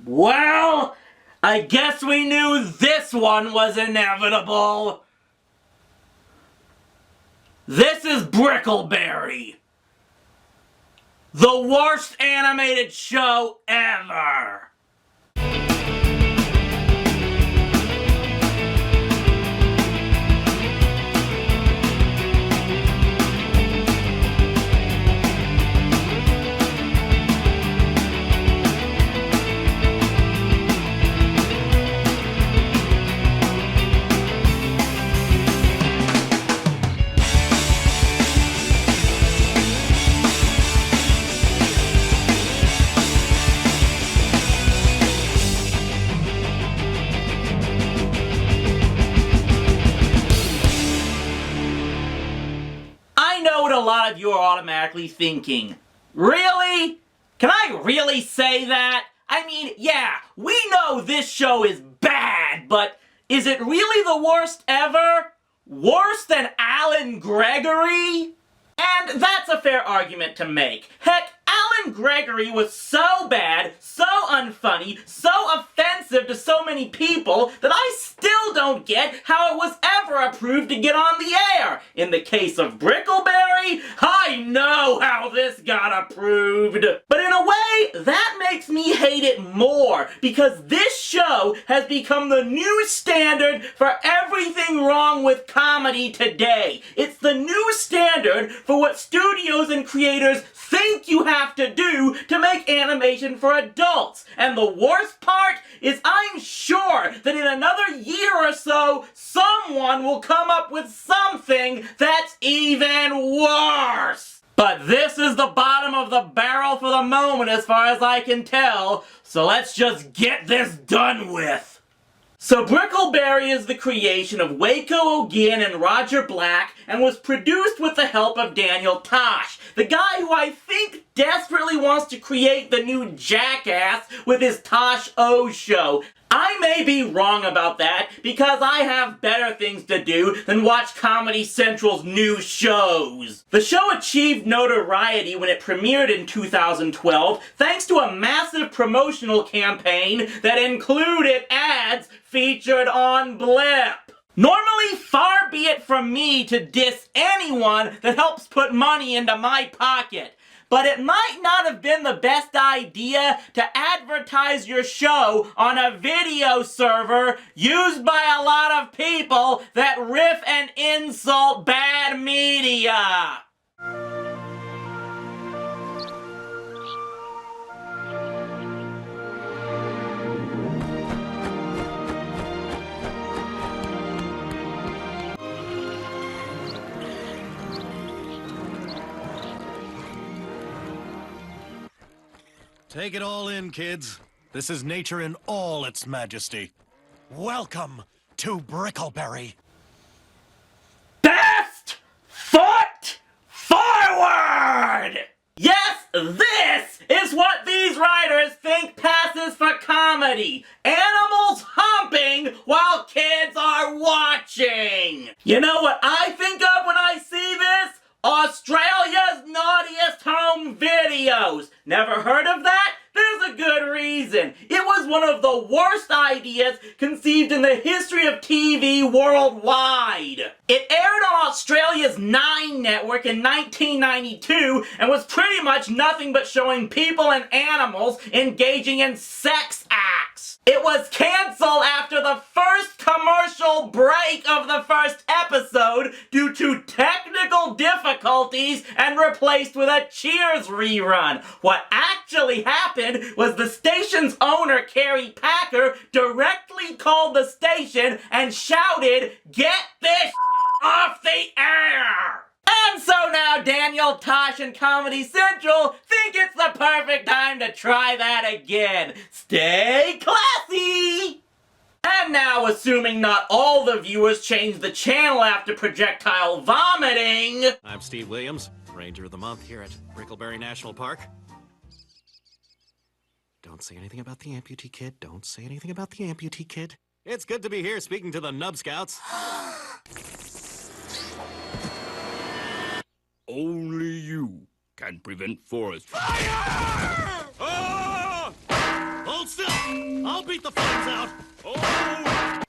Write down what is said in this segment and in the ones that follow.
Well, I guess we knew this one was inevitable. This is Brickleberry, the worst animated show ever. I know what a lot of you are automatically thinking. Really? Can I really say that? I mean, yeah, we know this show is bad, but is it really the worst ever? Worse than Alan Gregory? And that's a fair argument to make. Heck, Alan Gregory was so bad, so unfunny, so offensive to so many people that I still don't get how it was ever approved to get on the air. In the case of Brickleberry, I know how this got approved. But in a way, that makes me hate it more, because this show has become the new standard for everything wrong with comedy today. It's the new standard for what studios and creators think you have to do to make animation for adults. And the worst part is I'm sure that in another year or so, someone will come up with something that's even worse. But this is the bottom of the barrel for the moment as far as I can tell, so let's just get this done with. So Brickleberry is the creation of Waco O'Ginn and Roger Black and was produced with the help of Daniel Tosh, the guy who I think desperately wants to create the new Jackass with his Tosh O show. I may be wrong about that because I have better things to do than watch Comedy Central's new shows. The show achieved notoriety when it premiered in 2012 thanks to a massive promotional campaign that included ads featured on Blip. Normally, far be it from me to diss anyone that helps put money into my pocket. But it might not have been the best idea to advertise your show on a video server used by a lot of people that riff and insult bad media. Take it all in, kids. This is nature in all its majesty. Welcome to Brickleberry. Best foot forward! Yes, this is what these writers think passes for comedy. Animals humping while kids are watching. You know what I think of when I see this? Australia's Naughtiest Home Videos. Never heard of that? There's a good reason. It was one of the worst ideas conceived in the history of TV worldwide. It aired on Australia's 9 network in 1992 and was pretty much nothing but showing people and animals engaging in sex acts. It was canceled after the first commercial break of the first episode due to technical difficulties and replaced with a Cheers rerun. What actually happened was the station's owner, Carrie Packer, directly called the station and shouted, "Get this off the air!" And so now Daniel Tosh and Comedy Central think it's the perfect time to try that again. Stay classy! And now, assuming not all the viewers changed the channel after projectile vomiting... I'm Steve Williams, Ranger of the Month here at Brickleberry National Park. Don't say anything about the amputee kid. Don't say anything about the amputee kid. It's good to be here speaking to the Nub Scouts. Only you can prevent forest fire! Oh! Hold still! I'll beat the flames out. Oh!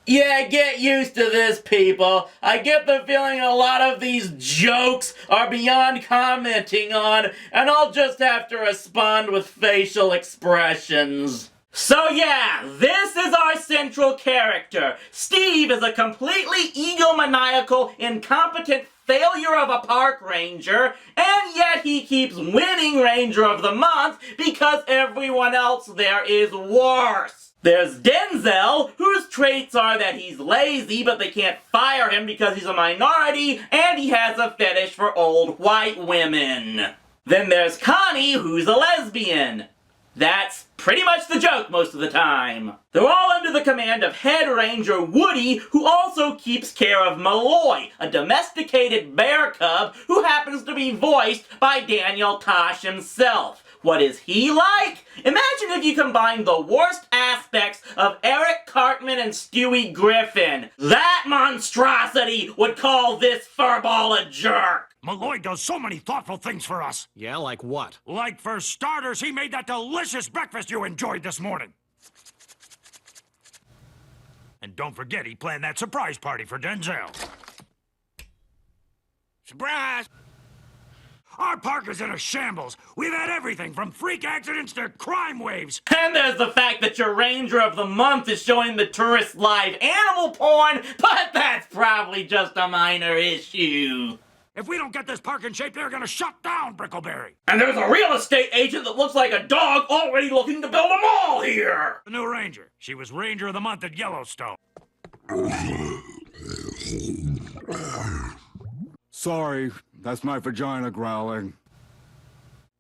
Yeah, get used to this, people. I get the feeling a lot of these jokes are beyond commenting on, and I'll just have to respond with facial expressions. So yeah, this is our central character. Steve is a completely egomaniacal, incompetent failure of a park ranger, and yet he keeps winning Ranger of the Month because everyone else there is worse. There's Denzel, whose traits are that he's lazy, but they can't fire him because he's a minority, and he has a fetish for old white women. Then there's Connie, who's a lesbian. That's pretty much the joke most of the time. They're all under the command of Head Ranger Woody, who also keeps care of Malloy, a domesticated bear cub who happens to be voiced by Daniel Tosh himself. What is he like? Imagine if you combine the worst aspects of Eric Cartman and Stewie Griffin. That monstrosity would call this furball a jerk. Malloy does so many thoughtful things for us. Yeah, like what? Like, for starters, he made that delicious breakfast you enjoyed this morning. And don't forget, he planned that surprise party for Denzel. Surprise! Our park is in a shambles. We've had everything from freak accidents to crime waves. And there's the fact that your Ranger of the Month is showing the tourists live animal porn, but that's probably just a minor issue. If we don't get this park in shape, they're gonna shut down Brickleberry. And there's a real estate agent that looks like a dog already looking to build a mall here! The new ranger. She was Ranger of the Month at Yellowstone. Sorry, that's my vagina growling.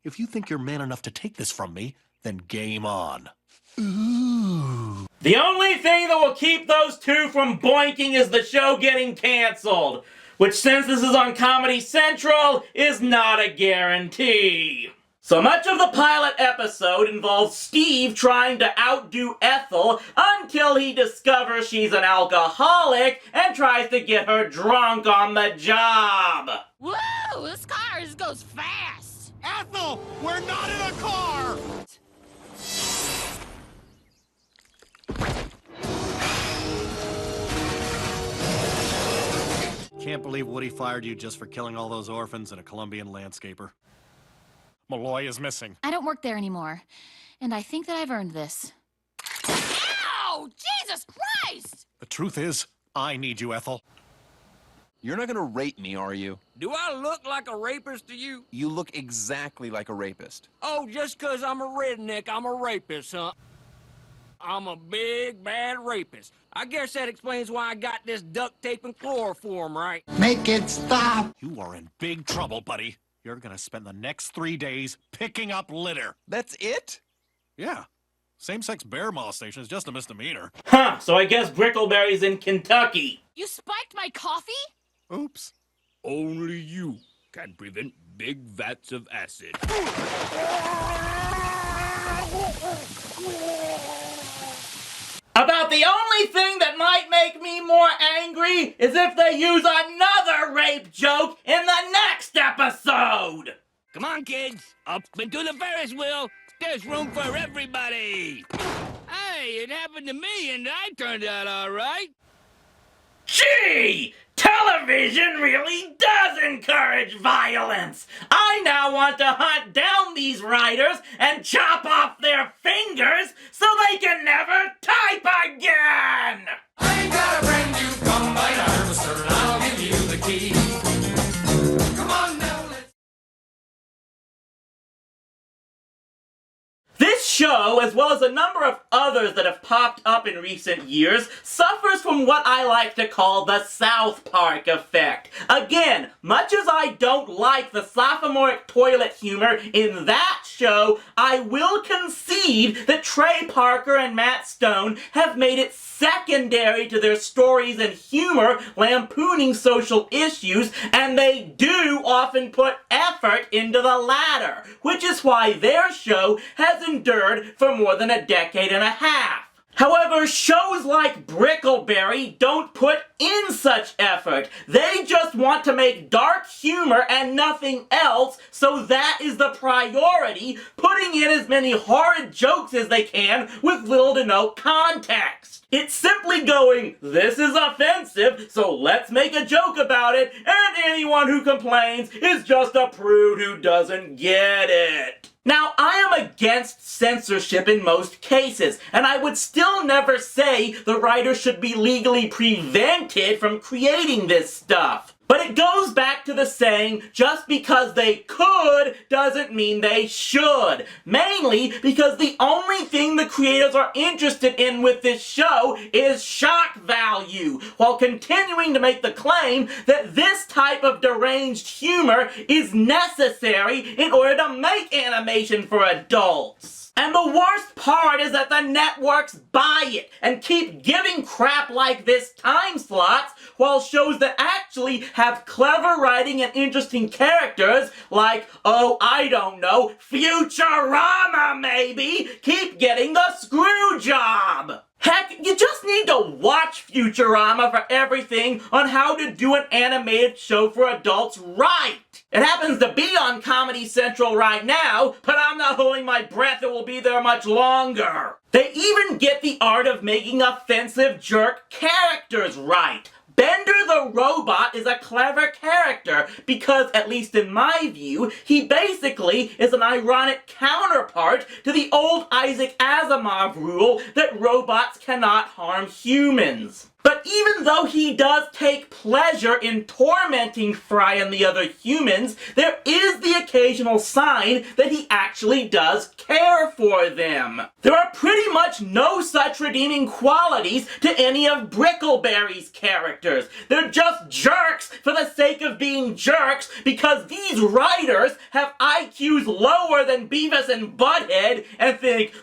If you think you're man enough to take this from me, then game on. The only thing that will keep those two from boinking is the show getting canceled, which, since this is on Comedy Central, is not a guarantee. So much of the pilot episode involves Steve trying to outdo Ethel until he discovers she's an alcoholic and tries to get her drunk on the job. Woo! This car goes fast! Ethel, we're not in a car! Can't believe Woody fired you just for killing all those orphans and a Colombian landscaper. Malloy is missing. I don't work there anymore, and I think that I've earned this. Ow! Jesus Christ! The truth is, I need you, Ethel. You're not gonna rape me, are you? Do I look like a rapist to you? You look exactly like a rapist. Oh, just 'cause I'm a redneck, I'm a rapist, huh? I'm a big, bad rapist. I guess that explains why I got this duct tape and chloroform, right? Make it stop! You are in big trouble, buddy. You're gonna spend the next 3 days picking up litter. That's it? Yeah. Same-sex bear molestation is just a misdemeanor. Huh, so I guess Brickleberry's in Kentucky. You spiked my coffee? Oops. Only you can prevent big vats of acid. About the only thing that might make me more angry is if they use another rape joke in the next episode! Come on, kids. Up into the Ferris wheel. There's room for everybody. Hey, it happened to me, and I turned out all right. Gee! Television really does encourage violence! I now want to hunt down these writers and chop off their fingers so they can never type again! I ain't got a brand new combine harvester, and I'll give you the key. Come on now, let's... This show, as well as a number of others that have popped up in recent years, suffers from what I like to call the South Park effect. Again, much as I don't like the sophomoric toilet humor in that show, I will concede that Trey Parker and Matt Stone have made it secondary to their stories and humor lampooning social issues, and they do often put effort into the latter, which is why their show has endured for more than a decade and a half. However, shows like Brickleberry don't put in such effort. They just want to make dark humor and nothing else, so that is the priority, putting in as many horrid jokes as they can with little to no context. It's simply going, this is offensive, so let's make a joke about it, and anyone who complains is just a prude who doesn't get it. Now, I am against censorship in most cases, and I would still never say the writer should be legally prevented from creating this stuff. But it goes back to the saying, just because they could doesn't mean they should. Mainly because the only thing the creators are interested in with this show is shock value, while continuing to make the claim that this type of deranged humor is necessary in order to make animation for adults. And the worst part is that the networks buy it and keep giving crap like this time slots, while shows that actually have clever writing and interesting characters, like, oh, I don't know, Futurama maybe, keep getting the screw job. Heck, you just need to watch Futurama for everything on how to do an animated show for adults right. It happens to be on Comedy Central right now, but I'm not holding my breath it will be there much longer. They even get the art of making offensive jerk characters right. Bender the Robot is a clever character because, at least in my view, he basically is an ironic counterpart to the old Isaac Asimov rule that robots cannot harm humans. But even though he does take pleasure in tormenting Fry and the other humans, there is the occasional sign that he actually does care for them. There are pretty much no such redeeming qualities to any of Brickleberry's characters. They're just jerks for the sake of being jerks because these writers have IQs lower than Beavis and Butthead and think,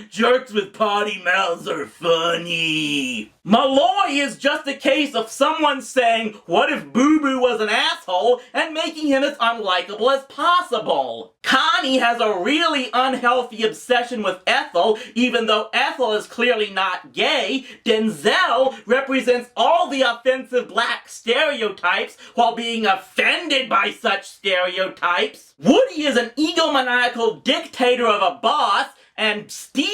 jerks with potty mouths are funny. Malloy is just a case of someone saying, what if Boo Boo was an asshole, and making him as unlikable as possible. Connie has a really unhealthy obsession with Ethel, even though Ethel is clearly not gay. Denzel represents all the offensive black stereotypes while being offended by such stereotypes. Woody is an egomaniacal dictator of a boss, and Steve?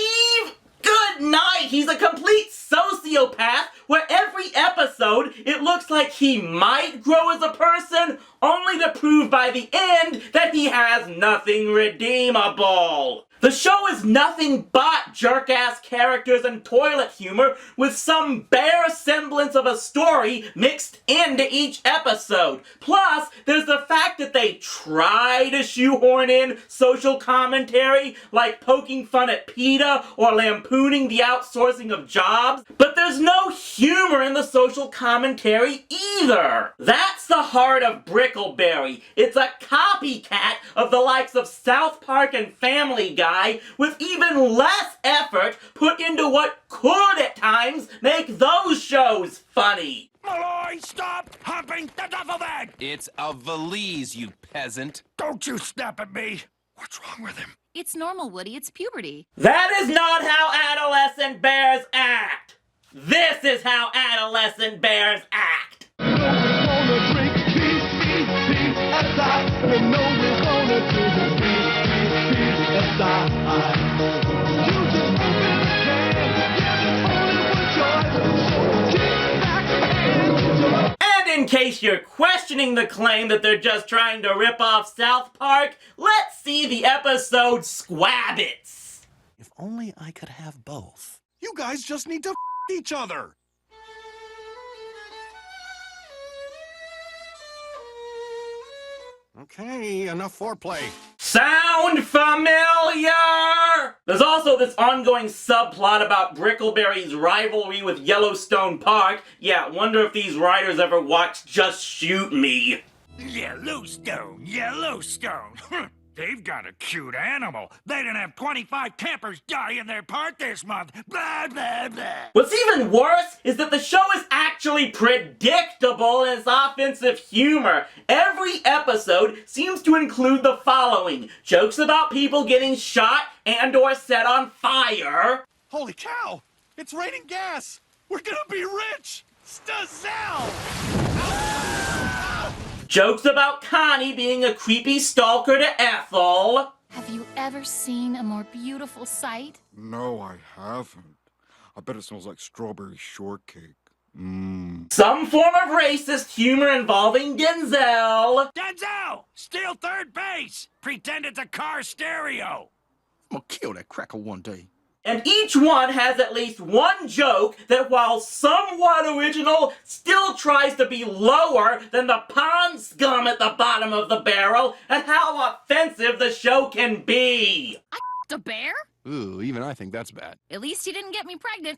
Good night! He's a complete sociopath where every episode it looks like he might grow as a person, only to prove by the end that he has nothing redeemable. The show is nothing but jerk-ass characters and toilet humor with some bare semblance of a story mixed into each episode. Plus, there's the fact that they try to shoehorn in social commentary, like poking fun at PETA or lampooning the outsourcing of jobs, but there's no humor in the social commentary either. That's the heart of Brickleberry. It's a copycat of the likes of South Park and Family Guy, with even less effort put into what could at times make those shows funny. Malloy, stop humping! Enough of that! It's a valise, you peasant. Don't you snap at me! What's wrong with him? It's normal, Woody. It's puberty. That is not how adolescent bears act. This is how adolescent bears act. And in case you're questioning the claim that they're just trying to rip off South Park, let's see the episode Squabbits. If only I could have both. You guys just need to each other. Okay, enough foreplay. Sound familiar? There's also this ongoing subplot about Brickleberry's rivalry with Yellowstone Park. Yeah, wonder if these writers ever watched Just Shoot Me. Yellowstone, Yellowstone. They've got a cute animal. They didn't have 25 campers die in their park this month. Blah, blah, blah. What's even worse is that the show is actually predictable in its offensive humor. Every episode seems to include the following: jokes about people getting shot and or set on fire, Holy cow! It's raining gas! We're gonna be rich! Stazel! Jokes about Connie being a creepy stalker to Ethel. Have you ever seen a more beautiful sight? No, I haven't. I bet it smells like strawberry shortcake. Some form of racist humor involving Denzel. Denzel! Steal third base! Pretend it's a car stereo! I'm gonna kill that cracker one day. And each one has at least one joke that, while somewhat original, still tries to be lower than the pond scum at the bottom of the barrel and how offensive the show can be. I a bear? Ooh, even I think that's bad. At least he didn't get me pregnant.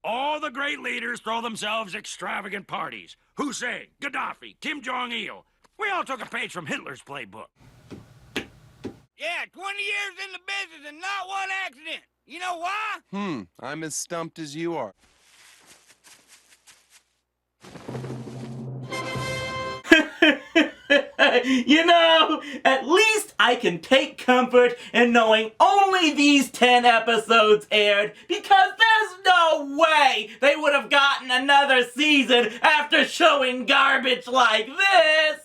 All the great leaders throw themselves extravagant parties. Hussein, Gaddafi, Kim Jong-il. We all took a page from Hitler's playbook. Yeah, 20 years in the business and not one accident. You know why? I'm as stumped as you are. You know, at least I can take comfort in knowing only these 10 episodes aired, because there's no way they would have gotten another season after showing garbage like this.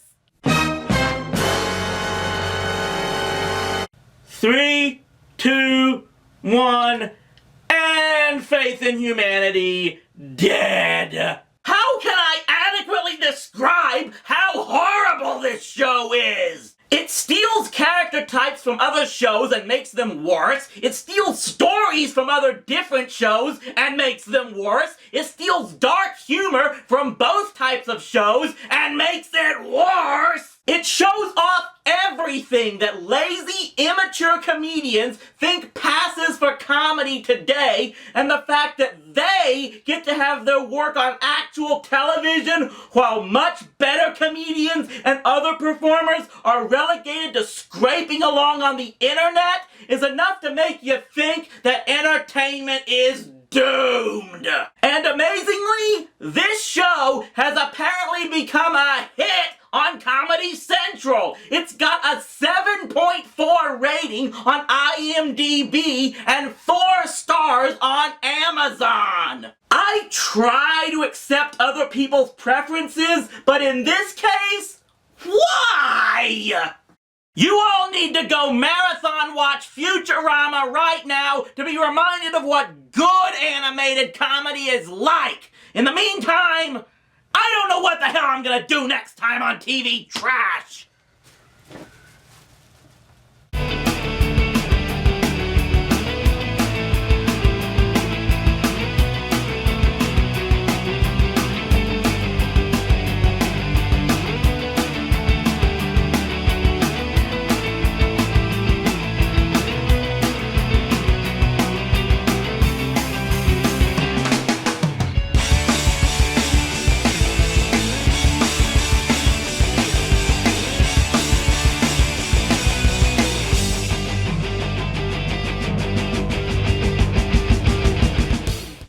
3, 2, 1, and faith in humanity dead. How can I adequately describe how horrible this show is? It steals character types from other shows and makes them worse. It steals stories from other different shows and makes them worse. It steals dark humor from both types of shows and makes it worse. It shows off everything that lazy, immature comedians think passes for comedy today, and the fact that they get to have their work on actual television while much better comedians and other performers are relegated to scraping along on the internet is enough to make you think that entertainment is doomed. And amazingly, this show has apparently become a hit on Comedy Central. It's got a 7.4 rating on IMDb and 4 stars on Amazon. I try to accept other people's preferences, but in this case, why? You all need to go marathon watch Futurama right now to be reminded of what good animated comedy is like. In the meantime, I don't know what the hell I'm gonna do next time on TV Trash.